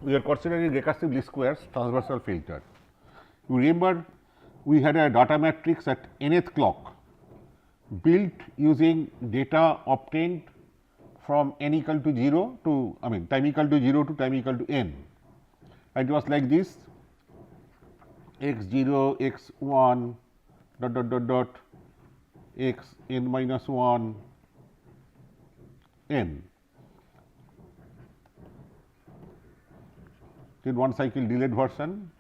we are considering recursive least squares transversal filter. You remember we had a data matrix at nth clock built using data obtained from n equal to 0 to time equal to 0 to time equal to n, and it was like this: x 0, x 1 dot dot dot dot x n minus 1 n. Then one cycle delayed version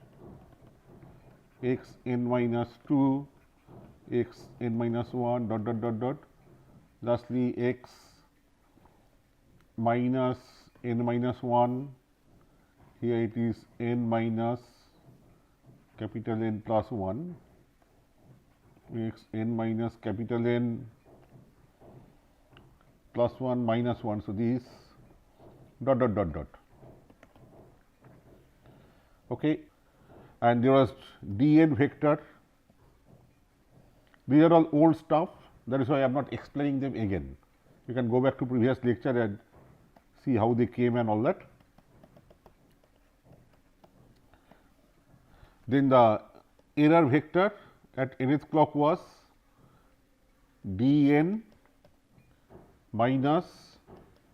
x n minus 2 x n minus 1 dot dot dot dot, lastly x minus n minus 1, here it is n minus capital N plus 1, x n minus capital N plus 1 minus 1. So, this dot dot dot dot. Okay. And there was d n vector. These are all old stuff, that is why I am not explaining them again. You can go back to previous lecture and see how they came and all that. Then the error vector at nth clock was d n minus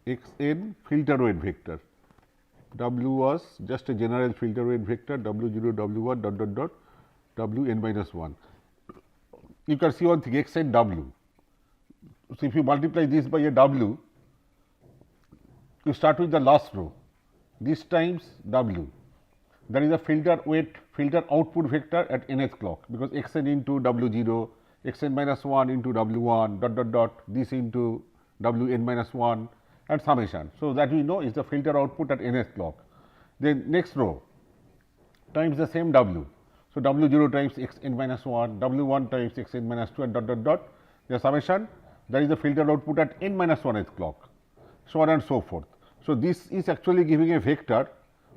x n filter weight vector. W was just a general filter weight vector, W 0, W 1 dot dot dot W n minus 1. You can see one thing, x n W. So, if you multiply this by a W, you start with the last row, this times W, that is a filter weight, filter output vector at nth clock, because x n into W 0, x n minus 1 into W 1 dot dot dot, this into W n minus 1 and summation. So, that we know is the filter output at nth clock. Then next row times the same W. So, W 0 times x n minus 1, W 1 times x n minus 2 and dot dot dot, the summation, that is the filter output at n minus 1th clock, so on and so forth. So, this is actually giving a vector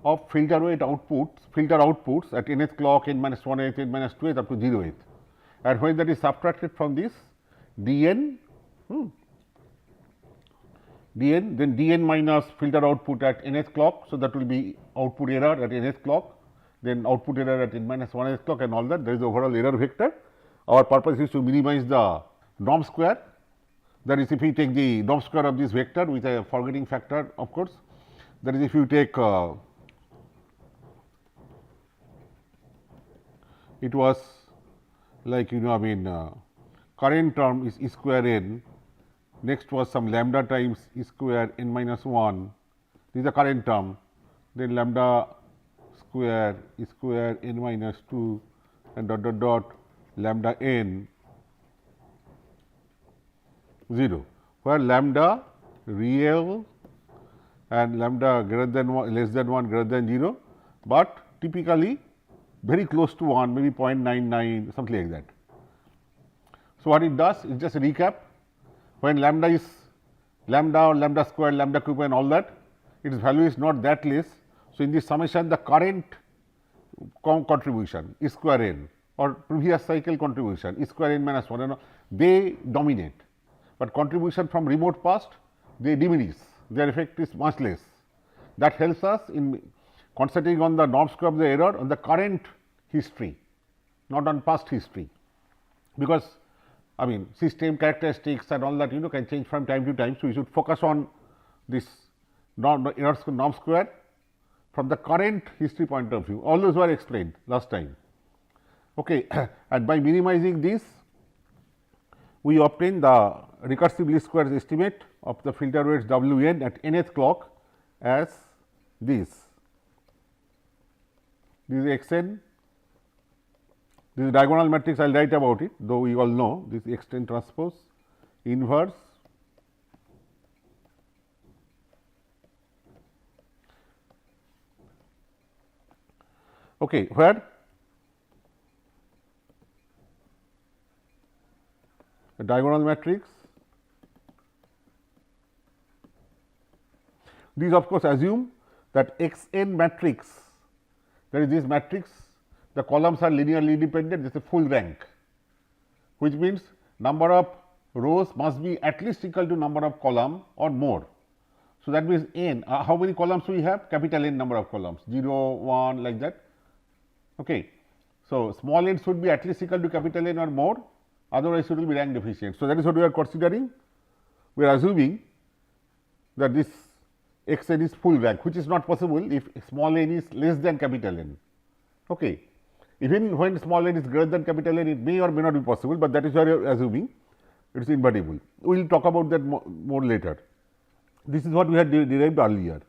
of filter weight outputs at nth clock, n minus 1th, n minus 2th up to 0th, and when that is subtracted from this d n, then d n minus filter output at nth clock. So, that will be output error at nth clock, then output error at n minus 1th clock and all that. There is the overall error vector. Our purpose is to minimize the norm square, that is if we take the norm square of this vector with a forgetting factor of course, that is if you take it was like current term is E square n, next was some lambda times E square n minus 1, this is the current term, then lambda square E square n minus 2 and dot dot dot lambda n 0, where lambda real and lambda greater than 1, less than 1, greater than 0, but typically very close to 1, maybe 0.99, something like that. So, what it does is just a recap, when lambda is lambda or lambda square, lambda cube and all that, its value is not that less. So, in this summation the current contribution E square n or previous cycle contribution E square n minus 1, they dominate, but contribution from remote past they diminish, their effect is much less. That helps us in concentrating on the norm square of the error on the current history, not on past history, because system characteristics and all that can change from time to time. So, we should focus on this norm square from the current history point of view. All those were explained last time. Okay. And by minimizing this, we obtain the recursive least squares estimate of the filter weights W n at nth clock as this. This is x n, this is diagonal matrix, I will write about it, though we all know this x n transpose inverse where a diagonal matrix, these of course assume that x n matrix, that is this matrix, the columns are linearly independent, this is a full rank, which means number of rows must be at least equal to number of column or more. So, that means n, how many columns we have? Capital N number of columns, 0, 1 like that. Okay. So, small n should be at least equal to capital N or more, otherwise it will be rank deficient. So, that is what we are considering. We are assuming that this x n is full rank, which is not possible if small n is less than capital N. Okay. Even when small n is greater than capital N, it may or may not be possible, but that is what we are assuming. It is invertible. We will talk about that more later. This is what we had derived earlier.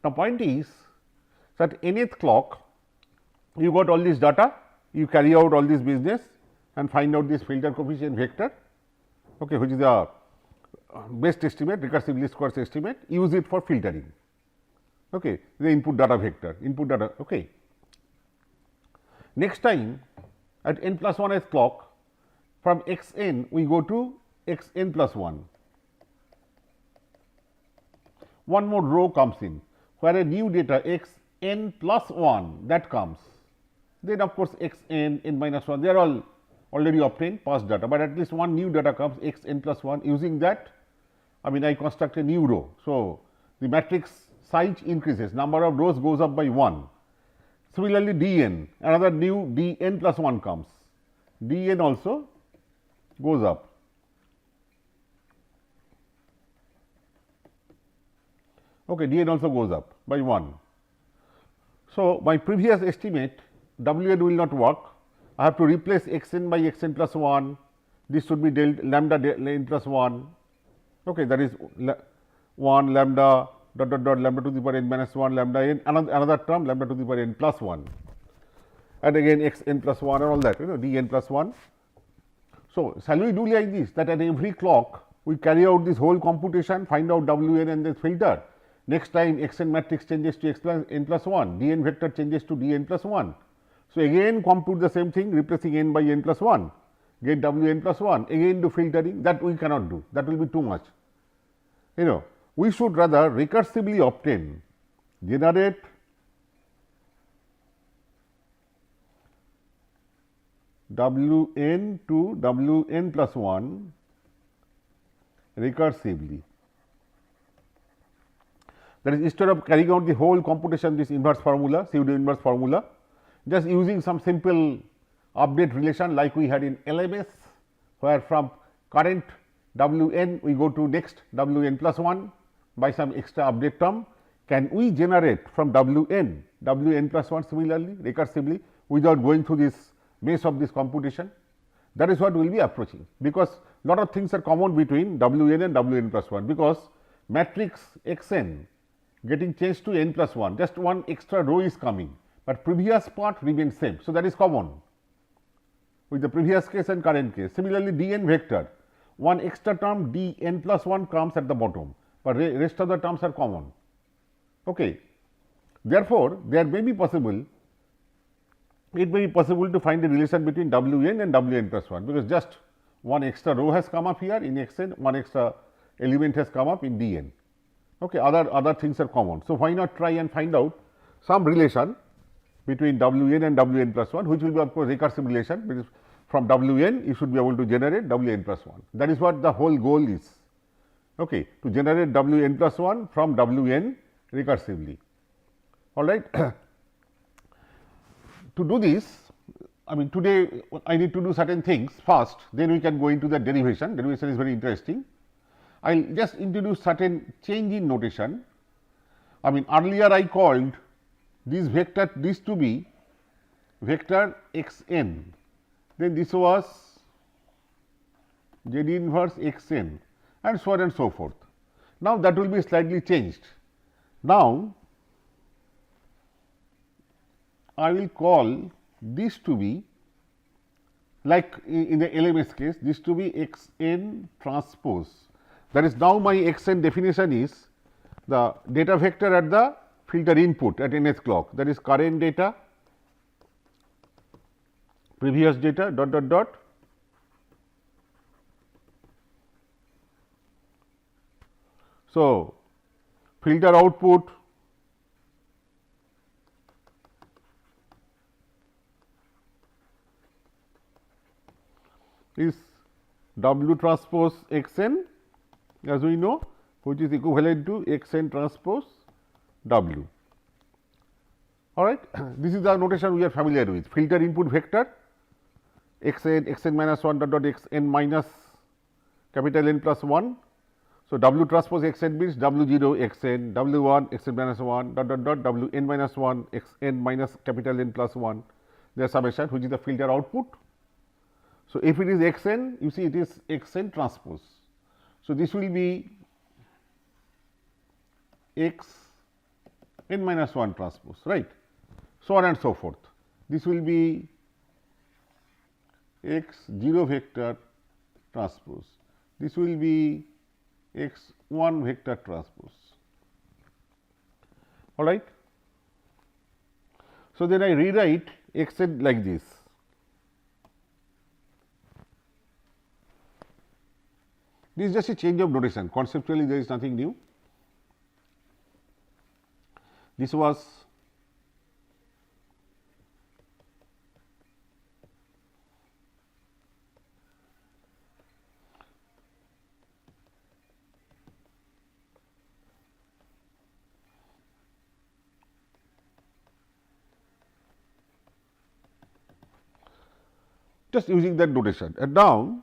Now, point is that nth clock, you got all this data, you carry out all this business and find out this filter coefficient vector, okay, which is the best estimate, recursive least squares estimate, use it for filtering, okay, the input data vector, input data. Okay. Next time at n plus 1th clock, from x n we go to x n plus 1. One more row comes in, where a new data x n plus 1 that comes. Then of course, x n, n minus 1, they are all already obtained past data, but at least one new data comes x n plus 1. Using that, I mean, I construct a new row. So, the matrix size increases, number of rows goes up by 1. Similarly, d n, another new d n plus 1 comes, d n also goes up. Okay, d n also goes up by 1. So, my previous estimate w n will not work. I have to replace x n by x n plus 1. This should be lambda n plus 1. Okay, that is 1 lambda dot dot dot lambda to the power n minus 1 lambda n, another term lambda to the power n plus 1, and again x n plus 1 and all that, you know, d n plus 1. So, shall we do like this, that at every clock we carry out this whole computation, find out w n and then filter. Next time x n matrix changes to x plus n plus 1, d n vector changes to d n plus 1. So, again compute the same thing, replacing n by n plus 1, get w n plus 1, again do filtering. That we cannot do, that will be too much. You know, we should rather recursively obtain, generate w n to w n plus 1 recursively. That is, instead of carrying out the whole computation, this inverse formula, pseudo inverse formula, just using some simple update relation like we had in LMS, where from current w n we go to next w n plus 1 by some extra update term. Can we generate from w n plus 1 similarly recursively without going through this maze of this computation? That is what we will be approaching, because lot of things are common between w n and w n plus 1, because matrix x n getting changed to n plus 1, just one extra row is coming, but previous part remains same. So, that is common with the previous case and current case. Similarly, d n vector, one extra term d n plus 1 comes at the bottom, but rest of the terms are common. Okay. Therefore, there may be possible, it may be possible to find a relation between w n and w n plus 1, because just one extra row has come up here in x n, one extra element has come up in d n. Okay. Other things are common. So, why not try and find out some relation between w n and w n plus 1, which will be of course recursive relation, because from w n you should be able to generate w n plus 1. That is what the whole goal is, okay, to generate w n plus 1 from w n recursively. All right. To do this, I mean, today I need to do certain things first, then we can go into the derivation. Derivation is very interesting. I will just introduce certain change in notation. I mean, earlier I called this vector, this to be vector x n, then this was z inverse x n, and so on and so forth. Now, that will be slightly changed. Now, I will call this to be, like in the LMS case, this to be x n transpose. That is, now my x n definition is the data vector at the filter input at nth clock, that is current data, previous data dot dot dot, so filter output is w transpose x n, as we know, which is equivalent to x n transpose W. All right. This is the notation we are familiar with. Filter input vector x n minus 1 dot x n minus capital N plus 1. So, W transpose x n means W 0 x n, W 1 x n minus 1 dot W n minus 1 x n minus capital N plus 1, their summation, which is the filter output. So, if it is x n, you see it is x n transpose. So, this will be x n minus 1 transpose, right, so on and so forth. This will be x 0 vector transpose, this will be x 1 vector transpose, all right. So, then I rewrite x n like this. This is just a change of notation, conceptually there is nothing new. This was just using that notation. And now,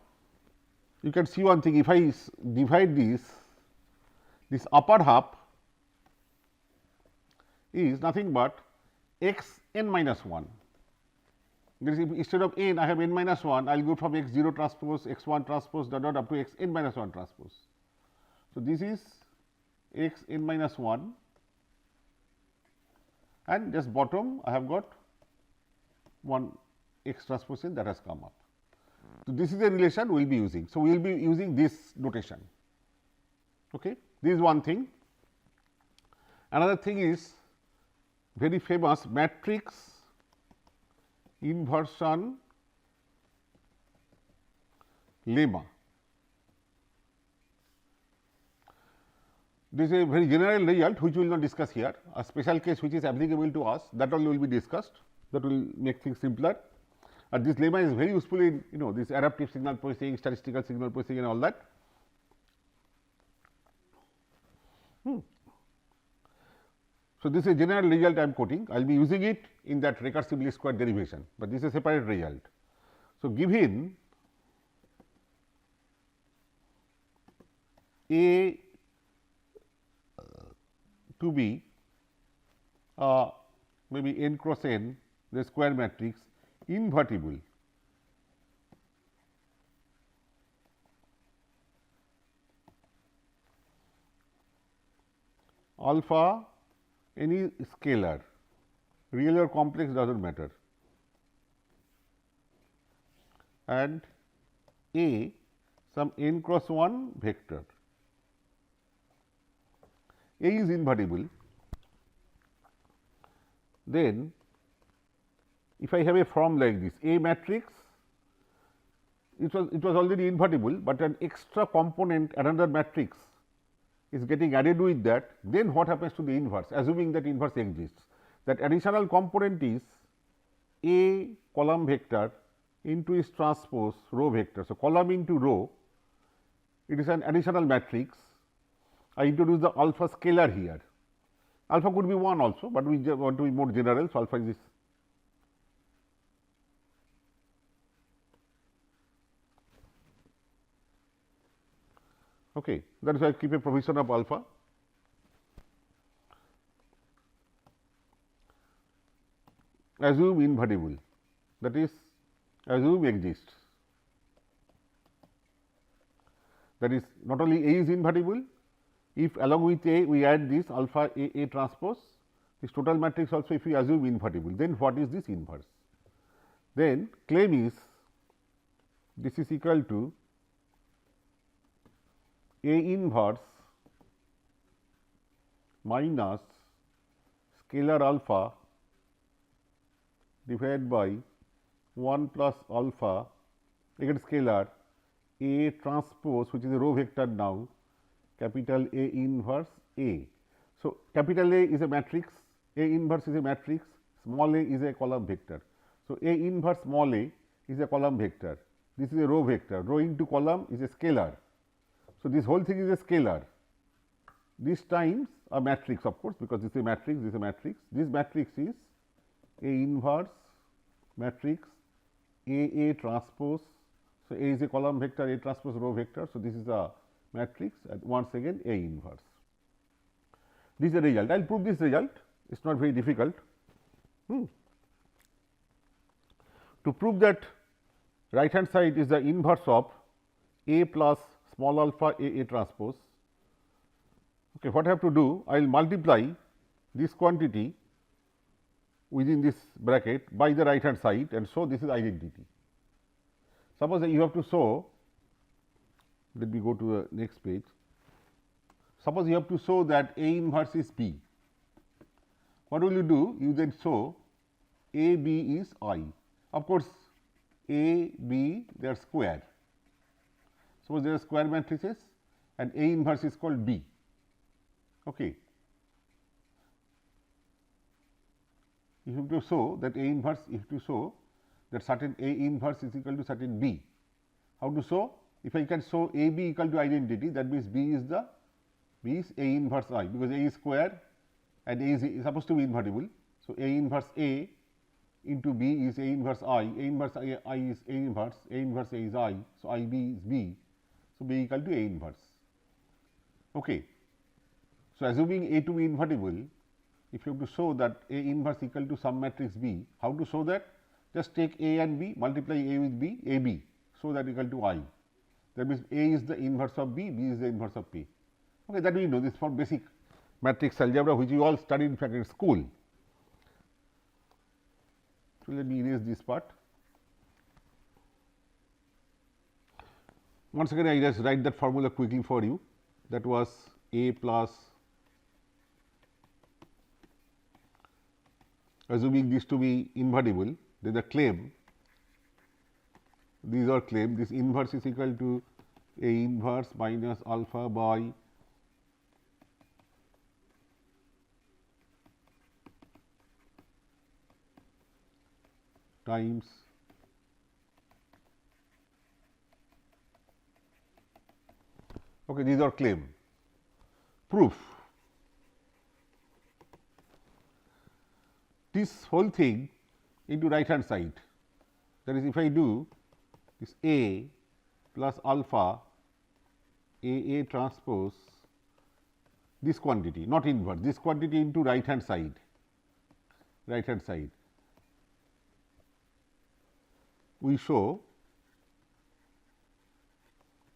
you can see one thing, if I divide this upper half is nothing but x n minus 1. Instead of n, I have n minus 1, I will go from x 0 transpose, x 1 transpose dot dot up to x n minus 1 transpose. So, this is x n minus 1 and just bottom I have got 1 x transpose n that has come up. So, this is the relation we will be using. So, we will be using this notation. Okay. This is one thing. Another thing is very famous matrix inversion lemma. This is a very general result which we will not discuss here. A special case which is applicable to us, that all will be discussed, that will make things simpler. And this lemma is very useful in this adaptive signal processing, statistical signal processing and all that. So, this is a general result I am quoting. I will be using it in that recursive least square derivation, but this is a separate result. So, given A to be maybe n cross n, the square matrix invertible alpha any scalar, real or complex does not matter, and A some n cross 1 vector. A is invertible, then if I have a form like this, A matrix, it was already invertible, but an extra component, another matrix is getting added with that, then what happens to the inverse, assuming that inverse exists. That additional component is A column vector into its transpose row vector. So, column into row, it is an additional matrix. I introduce the alpha scalar here. Alpha could be 1 also, but we want to be more general. So, alpha is this. Okay. That is why I keep a provision of alpha. Assume invertible, that is assume exists. That is not only A is invertible, if along with A we add this alpha A transpose, this total matrix also if we assume invertible, then what is this inverse? Then claim is this is equal to A inverse minus scalar alpha divided by 1 plus alpha, again scalar A transpose, which is a row vector now, capital A inverse A. So, capital A is a matrix, A inverse is a matrix, small a is a column vector. So, A inverse small a is a column vector, this is a row vector, row into column is a scalar. So, this whole thing is a scalar. this times a matrix, of course, because this is a matrix, this is a matrix. This matrix is A inverse matrix A transpose. So, A is a column vector, A transpose row vector. So, this is a matrix and once again A inverse. This is the result. I will prove this result, it is not very difficult. To prove that right hand side is the inverse of A plus small alpha A transpose. Okay, what I have to do? I will multiply this quantity within this bracket by the right hand side and show this is identity. Suppose you have to show, let me go to the next page. Suppose you have to show that A inverse is B. What will you do? You then show A B is I. Of course, A, B they are square. Suppose they are square matrices and A inverse is called B. Okay. You have to show that A inverse, you have to show that certain A inverse is equal to certain B. How to show? If I can show A B equal to identity, that means B is A inverse I, because A is square and A is supposed to be invertible. So, A inverse A into B is A inverse I inverse I is A inverse A is I. So, I B is B. So, B equal to A inverse. Okay. So, assuming A to be invertible, if you have to show that A inverse equal to some matrix B, how to show that? Just take A and B, multiply A with B, A B, so that equal to I. That means A is the inverse of B, B is the inverse of P. Okay, that we know, this for basic matrix algebra, which you all studied in fact in school. So, let me erase this part. Once again, I just write that formula quickly for you. That was A plus, assuming this to be invertible, then the claim, these are claim, this inverse is equal to A inverse minus alpha by times okay, these are claim. Proof. This whole thing into right hand side, that is, if I do this A plus alpha A transpose, this quantity, not inverse, this quantity into right hand side, we show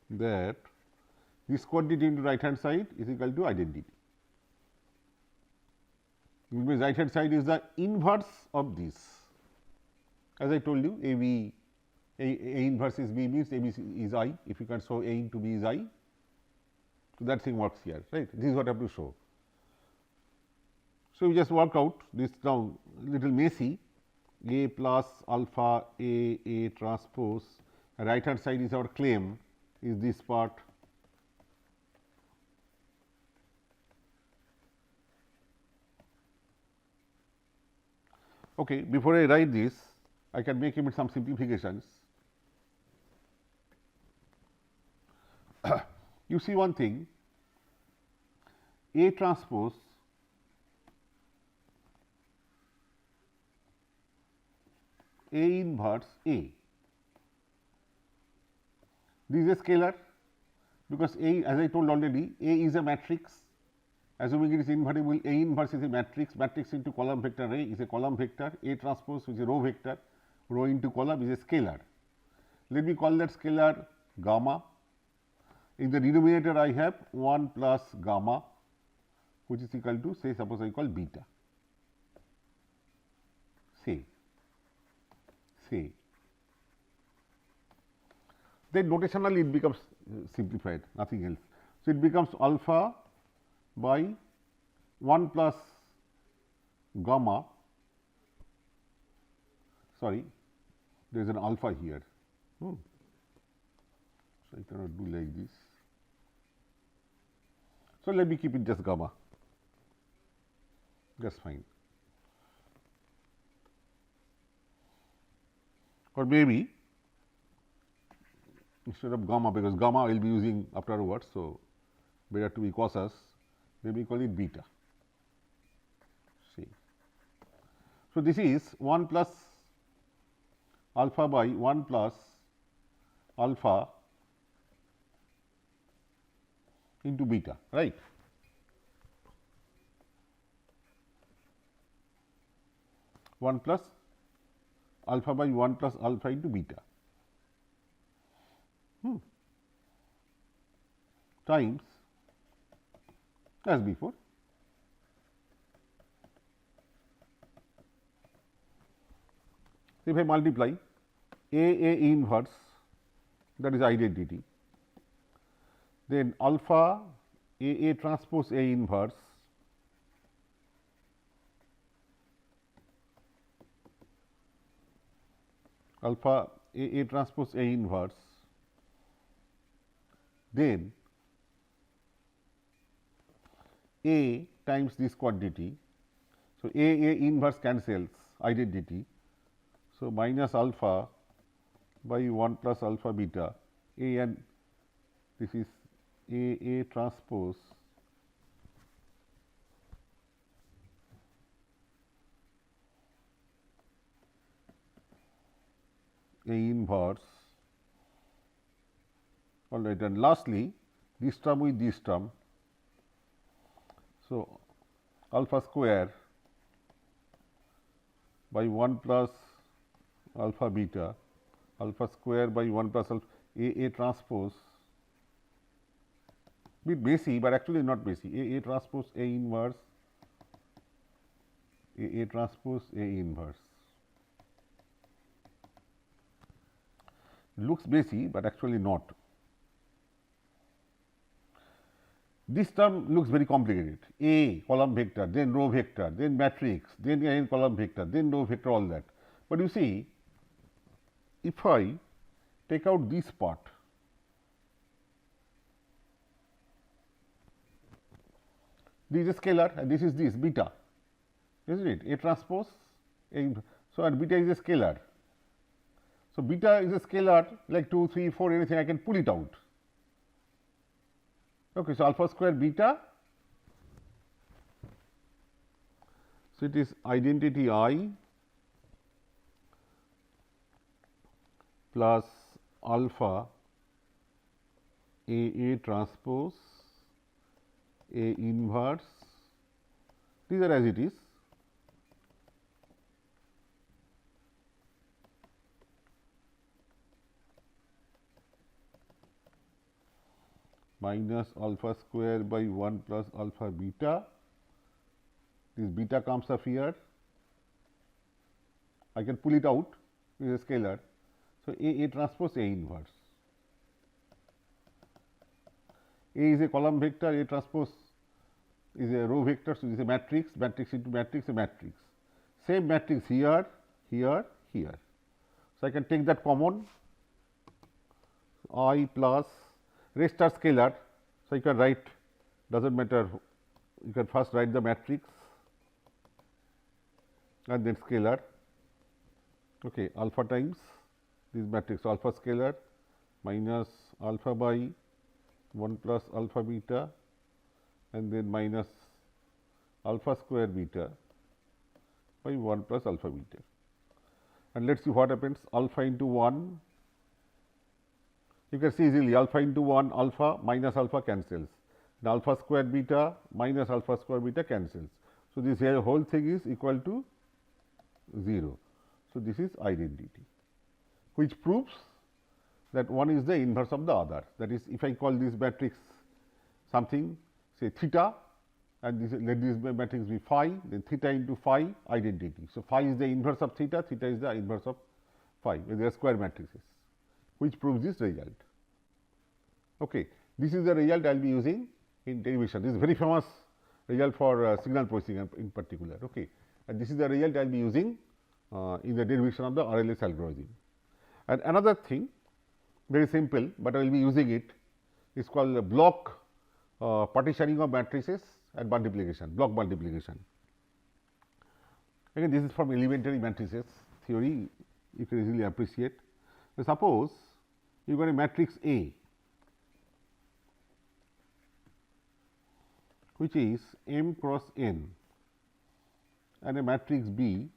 that this quantity into right hand side is equal to identity. It means right hand side is the inverse of this. As I told you, A inverse is B means A B is I. If you can show A into B is I, so that thing works here, right? This is what I have to show. So, we just work out this now little messy. A plus alpha A transpose, right hand side is our claim, is this part. Okay, before I write this, I can make even some simplifications. You see one thing, A transpose A inverse A. This is a scalar, because A, as I told already, A is a matrix. Assuming it is invertible, A inverse is a matrix, matrix into column vector A is a column vector, A transpose which is a row vector, row into column is a scalar. Let me call that scalar gamma. In the denominator, I have 1 plus gamma, which is equal to, say, suppose I call beta. Say. Then notationally it becomes simplified, nothing else. So, it becomes alpha by 1 plus gamma, sorry, there is an alpha here. So, I cannot do like this. So, let me keep it just gamma, just fine. Or maybe instead of gamma, because gamma I will be using afterwards. So, better to be cautious, then we call it beta. See. So, this is 1 plus alpha by 1 plus alpha into beta, right. One plus alpha by 1 plus alpha into beta times as before. So, if I multiply A inverse, that is identity, then alpha A transpose A inverse alpha A transpose A inverse, then A times this quantity. So, A inverse cancels identity. So, minus alpha by 1 plus alpha beta A, and this is A transpose A inverse, all right, and lastly this term with this term. So, alpha square by 1 plus alpha beta, alpha square by 1 plus alpha A transpose, bit messy, but actually not messy, A transpose A inverse, A transpose A inverse. Looks messy, but actually not. This term looks very complicated. A column vector, then row vector, then matrix, then again column vector, then row vector, all that. But you see, if I take out this part, this is a scalar and this is this beta, isn't it? A transpose A. So, and beta is a scalar. So, beta is a scalar like 2, 3, 4, anything, I can pull it out. Okay, so, alpha square beta. So, it is identity I plus alpha A transpose A inverse, these are as it is, minus alpha square by 1 plus alpha beta, this beta comes up here, I can pull it out, it is a scalar. So, A transpose A inverse, A is a column vector, A transpose is a row vector. So, this is a matrix, matrix into matrix, a matrix, same matrix here, here, here. So, I can take that common, I plus rest are scalar. So, you can write, does not matter, you can first write the matrix and then scalar, okay, alpha times this matrix alpha scalar minus alpha by 1 plus alpha beta and then minus alpha square beta by 1 plus alpha beta. And let us see what happens, alpha into 1, you can see easily alpha into 1 alpha minus alpha cancels, and alpha square beta minus alpha square beta cancels. So, this here whole thing is equal to 0. So, this is identity, which proves that one is the inverse of the other. That is, if I call this matrix something, say theta, and this, let this matrix be phi, then theta into phi identity. So, phi is the inverse of theta, theta is the inverse of phi, they are square matrices, which proves this result. Okay. This is the result I will be using in derivation. This is very famous result for signal processing in particular. Okay. And this is the result I will be using in the derivation of the RLS algorithm. And another thing, very simple, but I will be using it, is called block partitioning of matrices and multiplication, block multiplication. Again, this is from elementary matrices theory, you can easily appreciate. So, suppose you got a matrix A which is M cross n and a matrix B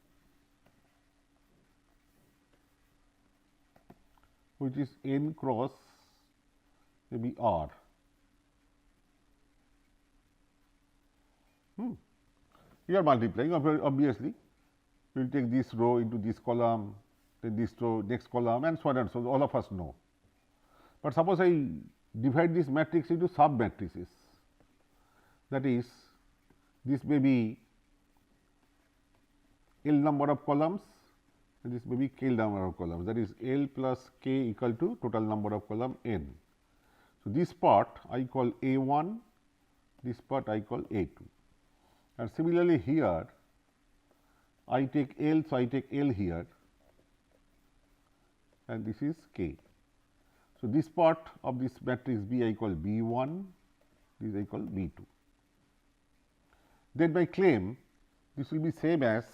which is n cross maybe R. You are multiplying, obviously you will take this row into this column, then this row next column, and so on and so on, all of us know. But suppose I divide this matrix into sub matrices, that is, this may be L number of columns and this may be K number of columns, that is L plus K equal to total number of column n. So, this part I call A1, this part I call A2, and similarly here I take L, so I take L here and this is K. So, this part of this matrix B I call B1, this I call B2. Then by claim this will be same as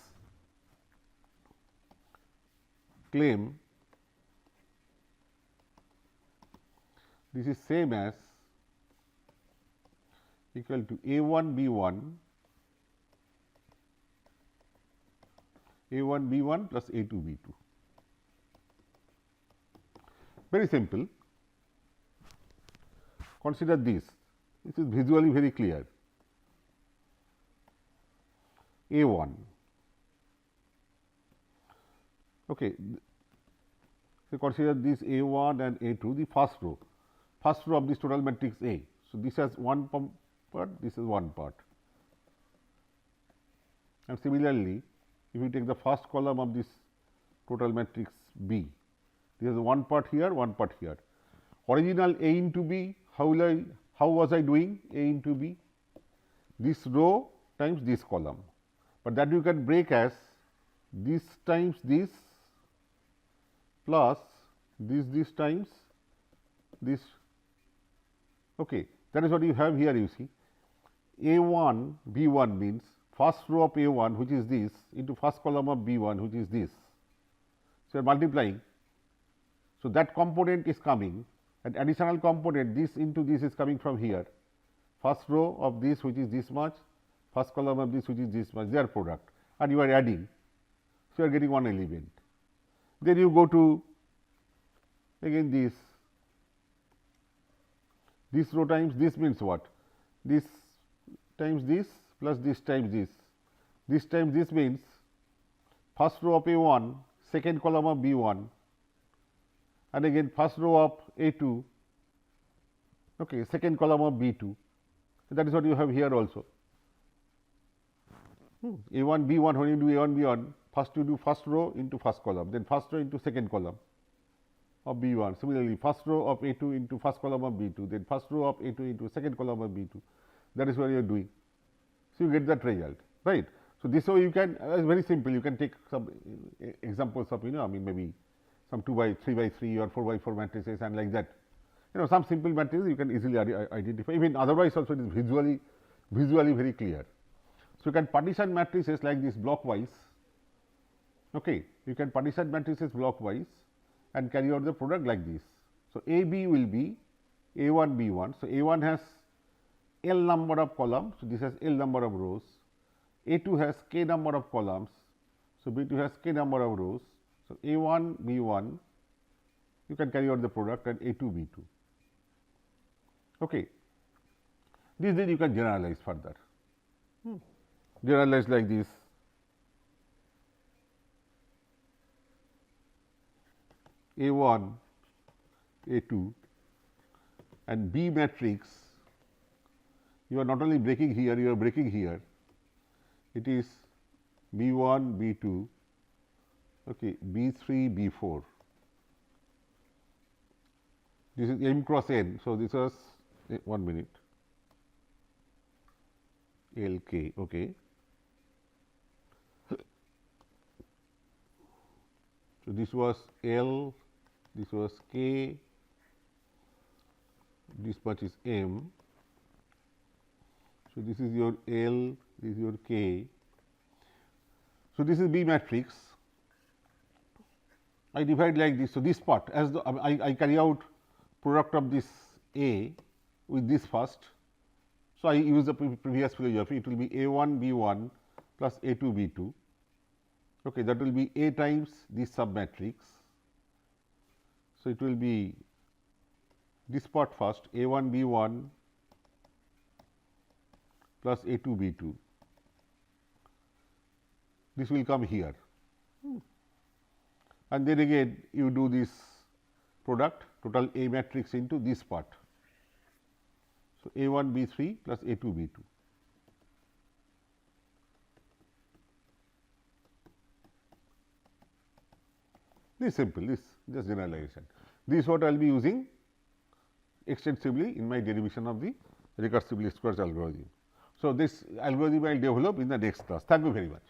claim, this is same as equal to A1 B1, A1 B1 plus A2 B2. Very simple. Consider this is visually very clear. A1. Okay. So, consider this A1 and A2, the first row of this total matrix A. So, this has one part, this is one part, and similarly, if you take the first column of this total matrix B, this is one part here, one part here. Original A into B, how was I doing A into B? This row times this column, but that you can break as this times this plus this times this. Okay, that is what you have here. You see, A1 B1 means first row of A1, which is this, into first column of B1, which is this. So, you are multiplying. So, that component is coming, and additional component this into this is coming from here. First row of this, which is this much, first column of this, which is this much, their product, and you are adding. So, you are getting one element. Then you go to again this row times this means what? This times this plus this times this times this means first row of A1, second column of B1, and again first row of A2, okay, second column of B2. So, that is what you have here also. A1 B1, when you do A1 B1, first you do first row into first column, then first row into second column of B1. Similarly, first row of A2 into first column of B2, then first row of A2 into second column of B2. That is what you are doing. So, you get that result, right. So, this way you can, very simple, you can take some examples of, I mean maybe some 2 by 3 by 3 or 4 by 4 matrices and like that. Some simple matrices you can easily identify, even otherwise also it is visually very clear. So, you can partition matrices like this blockwise. Okay. You can partition matrices blockwise and carry out the product like this. So, A B will be A1 B1. So, A1 has L number of columns. So, this has L number of rows. A2 has K number of columns. So, B2 has K number of rows. So, A1 B1 you can carry out the product and A2 B2. Okay. This then you can generalize further. Generalize like this. A1, A2 and B matrix, you are not only breaking here, you are breaking here. It is B1, B2, okay, B3, B4. This is M cross N. So, this was 1 minute LK. Okay. So, this was L, this was K, this much is M. So, this is your L, this is your K. So, this is B matrix. I divide like this. So, this part as the I carry out product of this A with this first. So, I use the previous philosophy, it will be A1 B1 plus A2 B2, okay, that will be A times this submatrix. So, it will be this part first, A1 B1 plus A2 B2, this will come here, and then again you do this product total A matrix into this part. So, A1 B3 plus A2 B2. This is simple, this just generalization. This is what I will be using extensively in my derivation of the recursive least squares algorithm. So, this algorithm I will develop in the next class. Thank you very much.